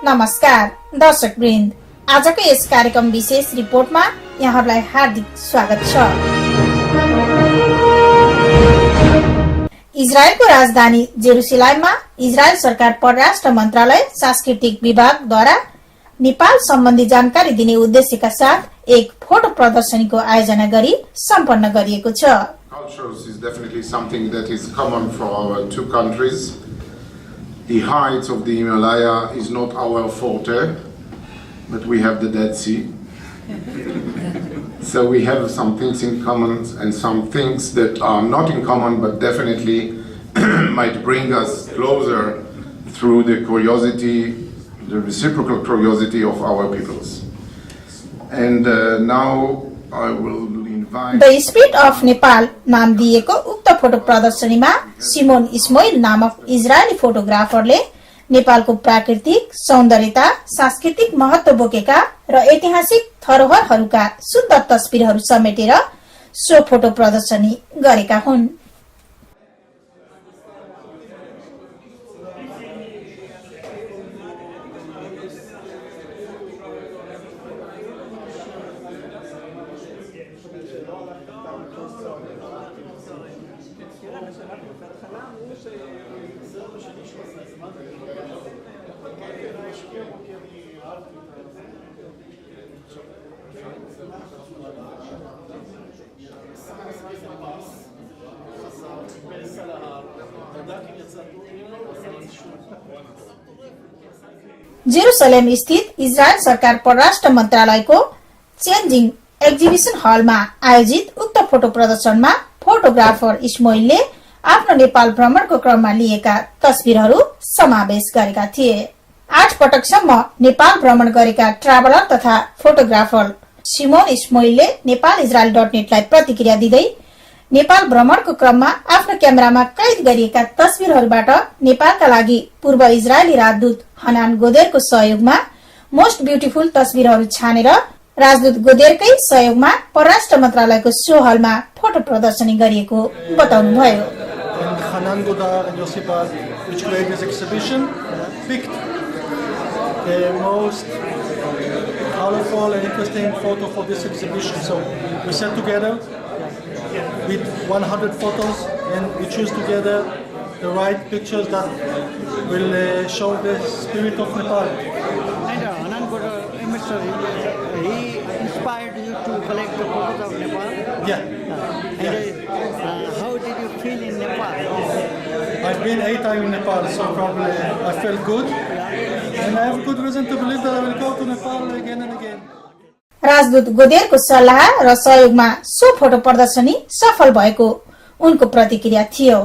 नमस्कार दर्शकवृन्द, आजको यस कार्यक्रम विशेष रिपोर्टमा यहाँहरूलाई हार्दिक स्वागत छ। इजरायलको राजधानी जेरुसलेममा इजरायल सरकार परराष्ट्र मन्त्रालय सांस्कृतिक विभागद्वारा नेपाल सम्बन्धी जानकारी दिने उद्देश्यका साथ एक फोटो प्रदर्शनीको आयोजना गरी सम्पन्न गरिएको छ। Cultures is definitely something that is common for our two countries. The heights of the Himalaya is not our forte, but we have the Dead Sea. So we have some things in common and some things that are not in common, but definitely might bring us closer through the curiosity, the reciprocal curiosity of our peoples. And now I will invite... The Sprit of Nepal नाम दिएको उक्त photo प्रदर्शनीमा Simone Ismail नामक Israeli फोटोग्राफरले नेपालको प्राकृतिक सौन्दर्यता, सांस्कृतिक महत्व बोकेका र ऐतिहासिक धरोहरहरूका सुन्दर तस्बिरहरू समेटेर सो फोटो प्रदर्शनी गरेका हुन्। जेरुसलेम स्थित इजरायल सरकार परराष्ट्र मन्त्रालयको चेन्जिङ एक्जिबिसन हलमा आयोजित उक्त फोटो प्रदर्शनमा फोटोग्राफर इस्माइलले आफ्नो नेपाल भ्रमणको क्रममा लिएका तस्बिरहरू समावेश गरेका थिए। 8 पटकसम्म नेपाल भ्रमण गरेका ट्राभलर तथा फोटोग्राफर सिमोन इस्माइलले नेपाल-इजरायल.net लाई प्रतिक्रिया दिँदै नेपाल भ्रमणको क्रममा आफ्नो क्यामेरामा कैद गरिएका तस्बिरहरूबाट नेपालका लागि पूर्व इजरायली राजदूत हनान गोदेरको सहयोगमा मोस्ट ब्युटिफुल तस्बिरहरू छानेर राजदूत गोदेरकै सहयोगमा परराष्ट्र मन्त्रालयको सो हलमा फोटो प्रदर्शनी गरिएको बताउनुभयो। Hanan Godar and Josipa, which created this exhibition, picked the most colorful and interesting photo for this exhibition. So we sat together with 100 photos and we choose together the right pictures that will show the spirit of Nepal. And Hanan Godar, he inspired you to collect the photos of Nepal? Yeah. And how did you feel in Nepal? I've been 8 times in Nepal, so probably I felt good. And I have good reason to believe that I will go to Nepal again and again. राजदूत गोदेरको सल्लाह र सहयोगमा so photo प्रदर्शनी सफल भएको उनको प्रतिक्रिया थियो।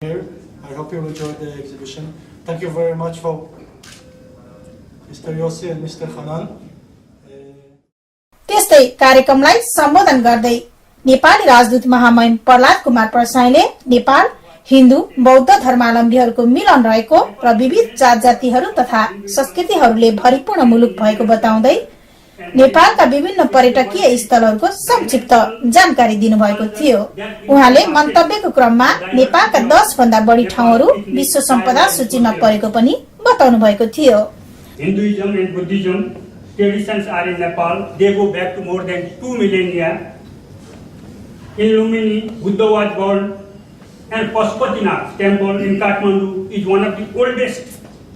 I hope you enjoyed the exhibition. Thank you very much for Mr. Yossi and Mr. Hanan. त्यस्तै कार्यक्रमलाई सम्बोधन गर्दै नेपाली राजदूत महामहिम प्रहलाद कुमार प्रसाईले नेपाल हिन्दू बौद्ध धर्मावलम्बीहरूको मिलन रहेको र विविध जात जातिहरू तथा संस्कृतिहरूले भरिपूर्ण मुलुक भएको बताउँदै नेपालका विभिन्न पर्यटकीय स्थलहरूको संक्षिप्त जानकारी दिनुभएको थियो। उहाँले मन्तव्यको क्रममा नेपालका 10 भन्दा बढी ठाउँहरू विश्व सम्पदा सूचीमा परेको पनि बताउनु भएको थियो। Hinduism and Buddhism traditions are in Nepal. They go back to more than 2 millennia. In Lumini, Buddha was born, and Pashupatinath temple in Kathmandu is one of the oldest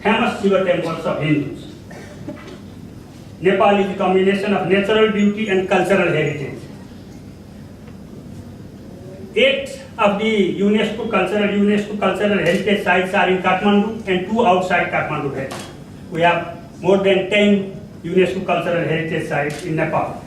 famous Shiva temples of Hindus. Nepal is a combination of natural beauty and cultural heritage. 8 of the UNESCO cultural heritage sites are in Kathmandu and 2 outside Kathmandu. We have more than 10 UNESCO cultural heritage sites in Nepal.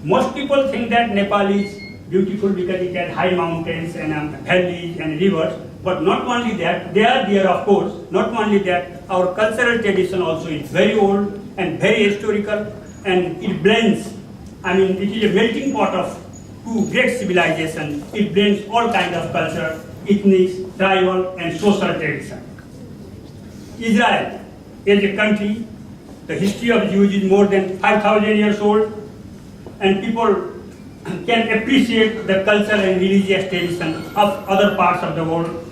Most people think that Nepal is beautiful because it has high mountains and valleys and rivers, but not only that, they are there of course, not only that, our cultural tradition also is very old and very historical, and it blends, it is a melting pot of 2 great civilizations. It blends all kinds of culture, ethnic, tribal and social tradition. Israel is a country, the history of Jews is more than 5,000 years old, and people can appreciate the culture and religious tradition of other parts of the world.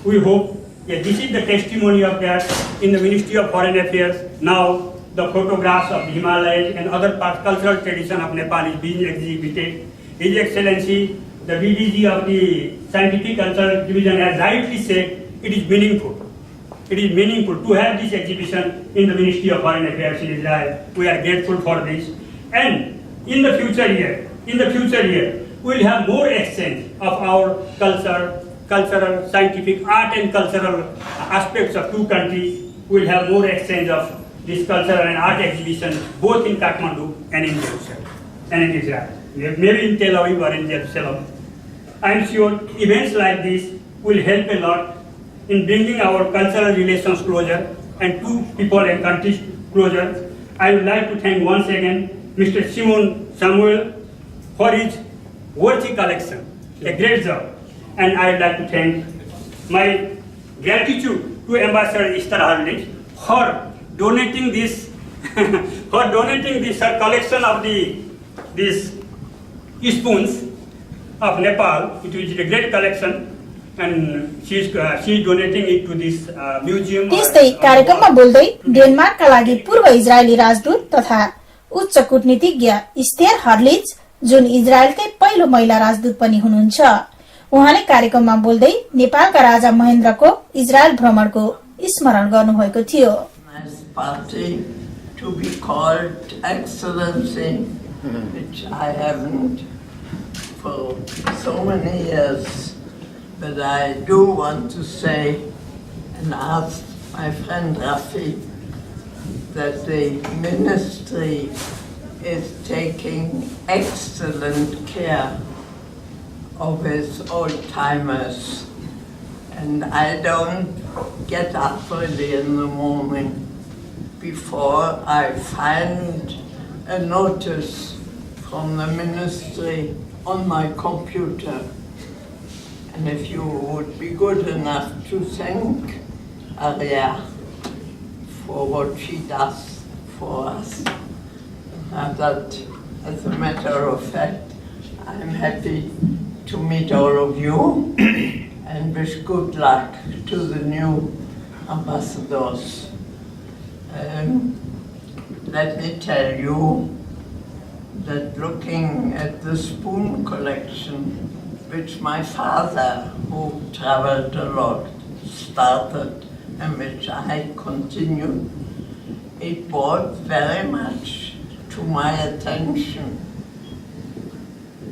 We hope Yeah, this is the testimony of that in the Ministry of Foreign Affairs. Now the photographs of the Himalayas and other cultural tradition of Nepal is being exhibited. His Excellency, the DDG of the Scientific Cultural Division has rightly said it is meaningful. It is meaningful to have this exhibition in the Ministry of Foreign Affairs in Israel. We are grateful for this. And in the future year, we will have more exchange of our cultural, scientific, art and cultural aspects of two countries. We will have more exchange of this cultural and art exhibition both in Kathmandu and in Jerusalem and in Israel. Maybe in Tel Aviv or in Jerusalem. I am sure events like this will help a lot in bringing our cultural relations closer and two people and countries closer. I would like to thank once again Mr. Simon Samuel for his worthy collection, a great job. And I would like to thank my gratitude to Ambassador Esther Harlit for donating this her collection of these spoons of Nepal. It is a great collection. And she is donating it to this museum. त्यस्तै कार्यक्रममा बोल्दै डेनमार्कका लागि पूर्व Israeli राजदूत तथा उच्च कूटनीतिज्ञ Easter हर्लिच जुन इजरायलकै पहिलो महिला राजदूत पनि हुनुहुन्छ, उहाँले कार्यक्रममा बोल्दै नेपालका राजा महेन्द्रको इजरायल भ्रमणको स्मरण गर्नुभएको थियो। Nice party to be called Excellency, which I haven't for so many years. But I do want to say and ask my friend Rafi that the ministry is taking excellent care of its old-timers. And I don't get up early in the morning before I find a notice from the ministry on my computer. And if you would be good enough to thank Arya for what she does for us, that as a matter of fact, I'm happy to meet all of you and wish good luck to the new ambassadors. Let me tell you that looking at the spoon collection, which my father, who traveled a lot, started and which I continued, it brought very much to my attention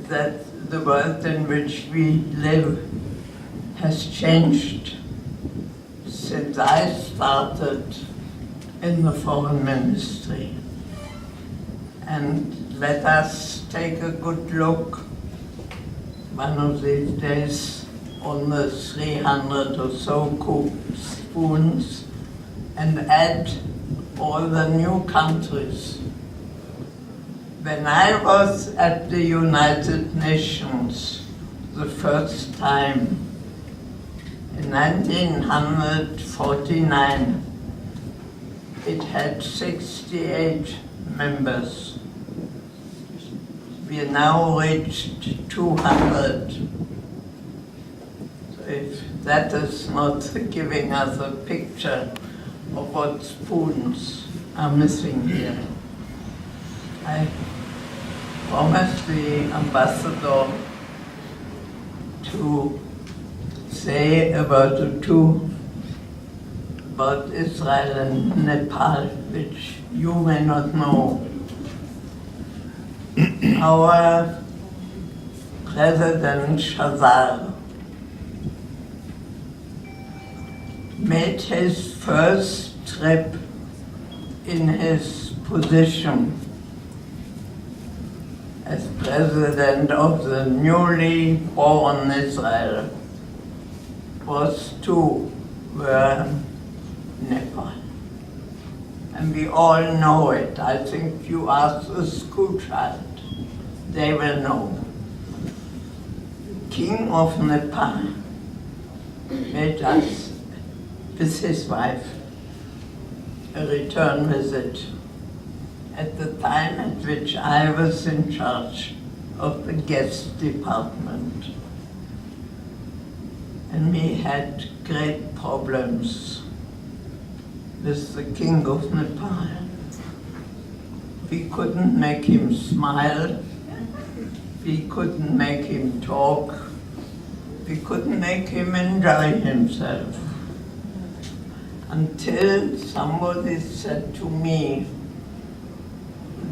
that the world in which we live has changed since I started in the foreign ministry. And let us take a good look one of these days on the 300 or so cooked spoons and add all the new countries. When I was at the United Nations the first time in 1949, it had 68 members. We now reached 200. So if that is not giving us a picture of what spoons are missing here. I promised the ambassador to say about about Israel and Nepal, which you may not know. Our President Shazar made his first trip in his position as President of the newly born Israel was to Nepal. And we all know it. I think you ask a school child, they will know. King of Nepal made us, with his wife, a return visit at the time at which I was in charge of the guest department. and we had great problems with the King of Nepal. We couldn't make him smile, we couldn't make him talk, we couldn't make him enjoy himself. Until somebody said to me,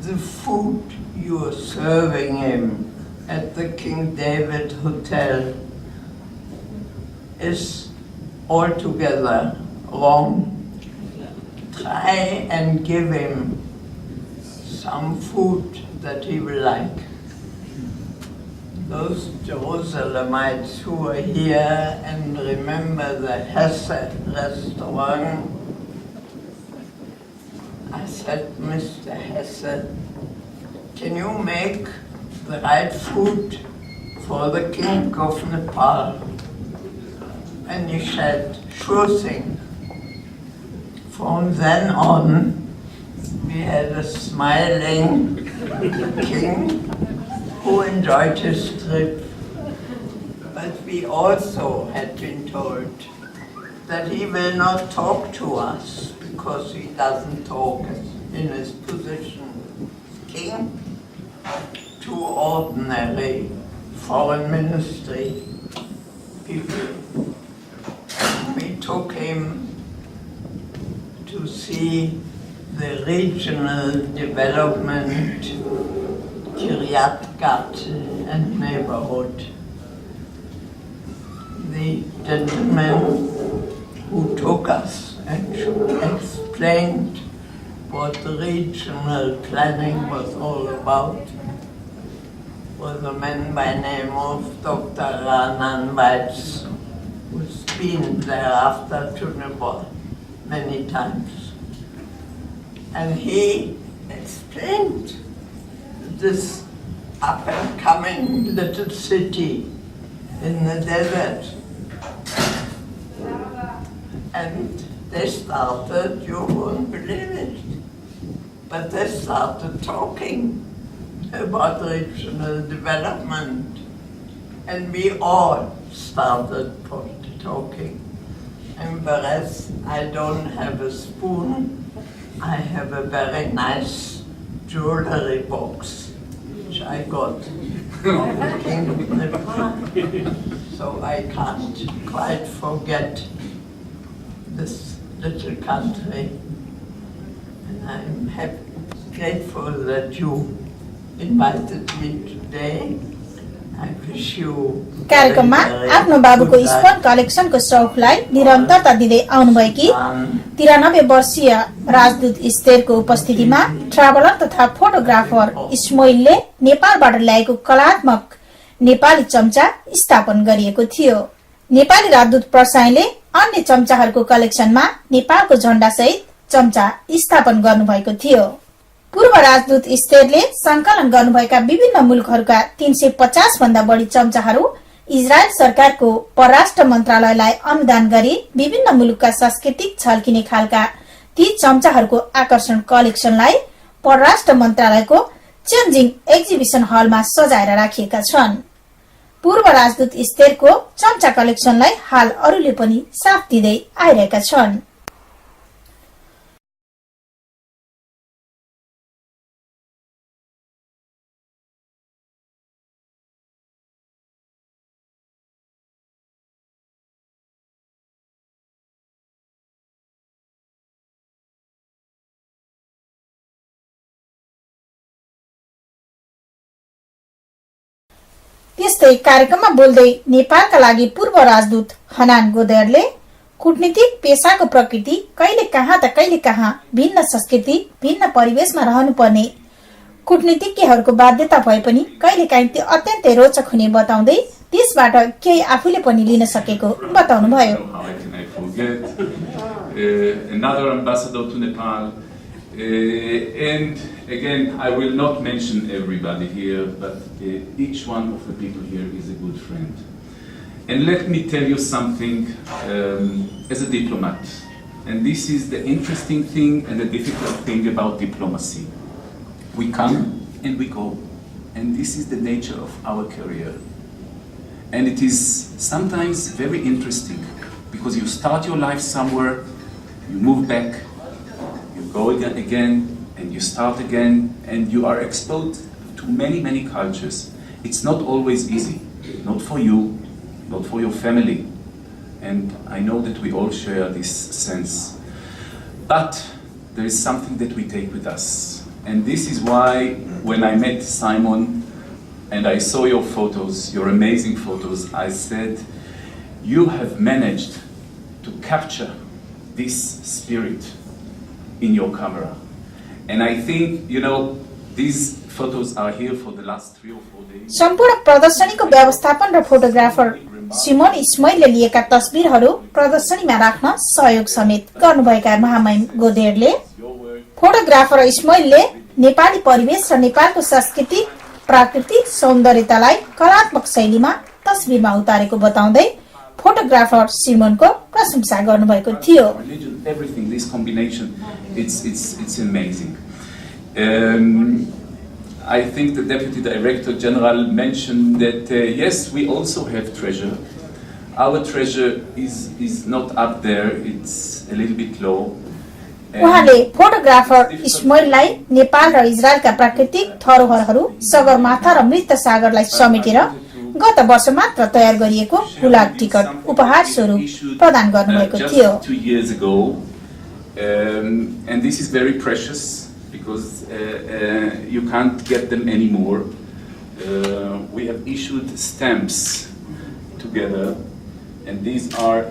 the food you are serving him at the King David Hotel is altogether wrong. Try and give him some food that he will like. Those Jerusalemites who are here and remember the Hesse restaurant, I said, Mr. Hesse, can you make the right food for the King of Nepal? And he said, sure thing. From then on, we had a smiling king who enjoyed his trip. But we also had been told that he will not talk to us because he doesn't talk in his position king to ordinary foreign ministry people. We took him to see the regional development, Kiryat Gat and neighborhood. The gentleman who took us and explained what the regional planning was all about was a man by name of Dr. Ranan Weitz, who's been thereafter to Nepal many times. And he explained this up-and-coming little city in the desert. And they started, you won't believe it, but they started talking about regional development. And we all started talking. And whereas I don't have a spoon, I have a very nice jewelry box, which I got from the King of Nepal. So I can't quite forget this little country. And I'm grateful that you invited me today. I wish you कार्यक्रममा आफ्नो बाबुको spun कलेक्सनको शौकलाई निरन्तरता दिँदै आउनुभएकी 93 वर्षीय राजदूत स्तेरको उपस्थितिमा traveller तथा photographer इस्मोइलले नेपालबाट ल्याएको कलात्मक नेपाली चम्चा स्थापन गरिएको थियो। नेपाली राजदूत प्रसाईले अन्य चम्चाहरूको कलेक्सनमा नेपालको झण्डा सहित चम्चा स्थापन गर्नुभएको थियो। पूर्व राजदूत स्तेरले संकलन गर्नुभएका विभिन्न मुलुकहरूका 350 भन्दा बढी चम्चाहरू इजरायल सरकारको परराष्ट्र मन्त्रालयलाई अनुदान गरी विभिन्न मुलुकका सांस्कृतिक झल्किने खालका ती चम्चाहरूको आकर्षण कलेक्सनलाई परराष्ट्र मन्त्रालयको चेन्जिङ एक्जिबिसन हलमा सजाएर राखिएका छन्। पूर्व राजदूत स्तेरको चम्चा कलेक्सनलाई हाल अरूले पनि साथ दिँदै आइरहेका छन्। त्यस्तै कार्यक्रममा बोल्दै नेपालका लागि पूर्व राजदूत हनान गोदरले कूटनीतिक पेशाको प्रकृति कहिले कहाँ त कहिले कहाँ भिन्न संस्कृति भिन्न परिवेशमा रहनुपर्ने कूटनीतिज्ञहरूको बाध्यता भए पनि कहिलेकाहीँ त्यो अत्यन्तै रोचक हुने बताउँदै त्यसबाट केही आफूले पनि लिन सकेको बताउनुभयो। Another ambassador to Nepal. And again, I will not mention everybody here, but each one of the people here is a good friend. And let me tell you something as a diplomat. And this is the interesting thing and the difficult thing about diplomacy. We come and we go. And this is the nature of our career. And it is sometimes very interesting because you start your life somewhere, you move back, you go again, and you start again, and you are exposed to many, many cultures. It's not always easy, not for you, not for your family. And I know that we all share this sense. But there is something that we take with us. And this is why when I met Simon and I saw your photos, your amazing photos, I said, you have managed to capture this spirit in your camera. And I think, these photos are here for the last 3 or 4 days. सम्पूर्ण प्रदर्शनीको व्यवस्थापन र photographer Simone इस्माइलले लिएका तस्बिरहरू प्रदर्शनीमा राख्न सहयोग समेत गर्नुभएका महामहिम गोदेरले photographer इस्माइलले Nepali परिवेश र नेपालको सांस्कृतिक प्राकृतिक सौन्दर्यतालाई कलात्मक शैलीमा तस्बिरमा उतारेको बताउँदै फोटोग्राफर सिमोनको प्रशंसा गर्नुभएको थियो। Everything, this combination, it's amazing. I think the Deputy Director General mentioned that yes, we also have treasure. Our treasure is not up there, it's a little bit low. उहाँले फोटोग्राफर इस्माइललाई नेपाल र इजरायलका प्राकृतिक धरोहरहरू सगरमाथा र मृत सागरलाई समेटेर गत वर्ष मात्र तयार गरिएको हुलाक टिकट उपहार स्वरूप प्रदान गर्नुभएको थियो। 2 years ago, and this is very precious because you can't get them anymore. We have issued stamps together, and these are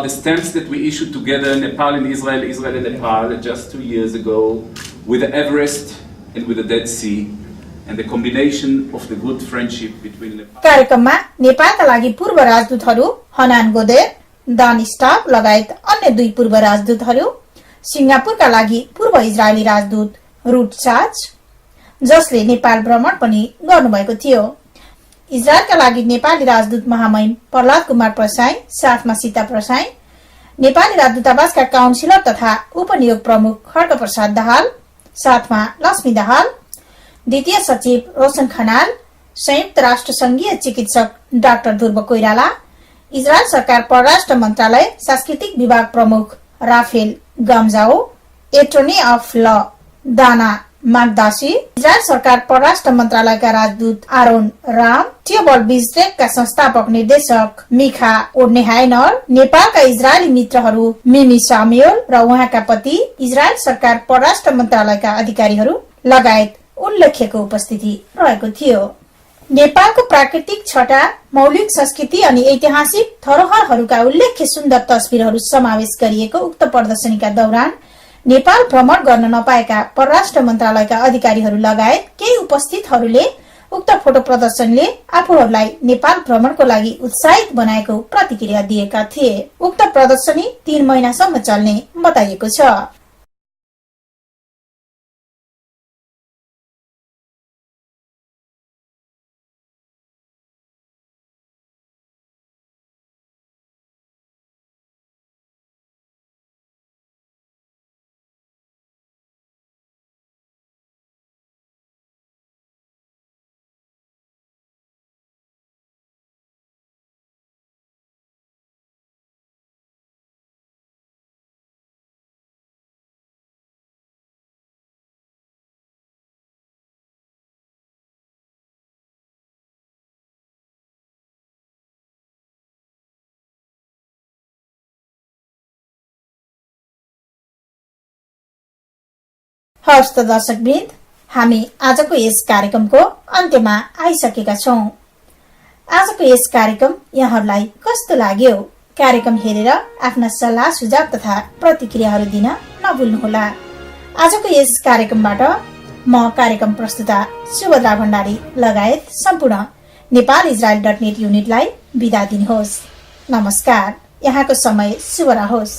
the stamps that we issued together, Nepal and Israel, Israel and Nepal, just 2 years ago, with the Everest and with the Dead Sea, and the combination of the good friendship between Nepal. कार्यक्रममा नेपालका लागि पूर्व राजदूतहरू हनान गोदेर, दान staff लगायत अन्य 2 पूर्व राजदूतहरू, सिंगापुरका लागि पूर्व इजरायली राजदूत रुट चाच, जसले नेपाल भ्रमण पनि गर्नुभएको थियो। इजरायलका लागि नेपाली राजदूत महामहिम प्रहलाद कुमार प्रसाई, साथमा सीता प्रसाई, नेपाली राजदूतावासका काउन्सिलर तथा उपनियोग प्रमुख खड्ग प्रसाद दाहाल, साथमा लक्ष्मी दाहाल, द्वितीय सचिव रोशन खनाल, संयुक्त राष्ट्र संघीय चिकित्सक डाक्टर ध्रुव कोइराला, इजरायल सरकार परराष्ट्र मन्त्रालय सांस्कृतिक विभाग प्रमुख राफेल गाम्जाओ, एटर्नी अफ ल दाना मागदासी, इजरायल सरकार परराष्ट्र मन्त्रालयका राजदूत आरोन राम, टियोबल बिजरेकका संस्थापक निर्देशक मिखा ओर्नेहाइनर, नेपालका इजरायली मित्रहरू मिमी सामुएल र उहाँका पति, इजरायल सरकार परराष्ट्र मन्त्रालयका अधिकारीहरू लगायत उल्लेख्यको उपस्थिति रहेको थियो। नेपालको प्राकृतिक छटा, मौलिक संस्कृति अनि ऐतिहासिक धरोहरहरूका उल्लेख्य सुन्दर तस्बिरहरू समावेश गरिएको उक्त प्रदर्शनीका दौरान नेपाल भ्रमण गर्न नपाएका परराष्ट्र मन्त्रालयका अधिकारीहरू लगायत केही उपस्थितहरूले उक्त फोटो प्रदर्शनले आफूहरूलाई नेपाल भ्रमणको लागि उत्साहित बनाएको प्रतिक्रिया दिएका थिए। उक्त प्रदर्शनी 3 महिनासम्म चल्ने बताइएको छ। हवस् त दर्शकवृन्द, हामी आजको यस कार्यक्रमको अन्त्यमा आइसकेका छौं। आजको यस कार्यक्रम यहाँहरूलाई कस्तो लाग्यो? कार्यक्रम हेरेर आफ्ना सल्लाह सुझाव तथा प्रतिक्रियाहरू दिन नभुल्नुहोला। आजको यस कार्यक्रमबाट म कार्यक्रम प्रस्तुता सुभद्रा भण्डारी लगायत सम्पूर्ण नेपाल-इजरायल.net युनिटलाई बिदा दिनुहोस्। नमस्कार। यहाँको समय शुभ रहोस्।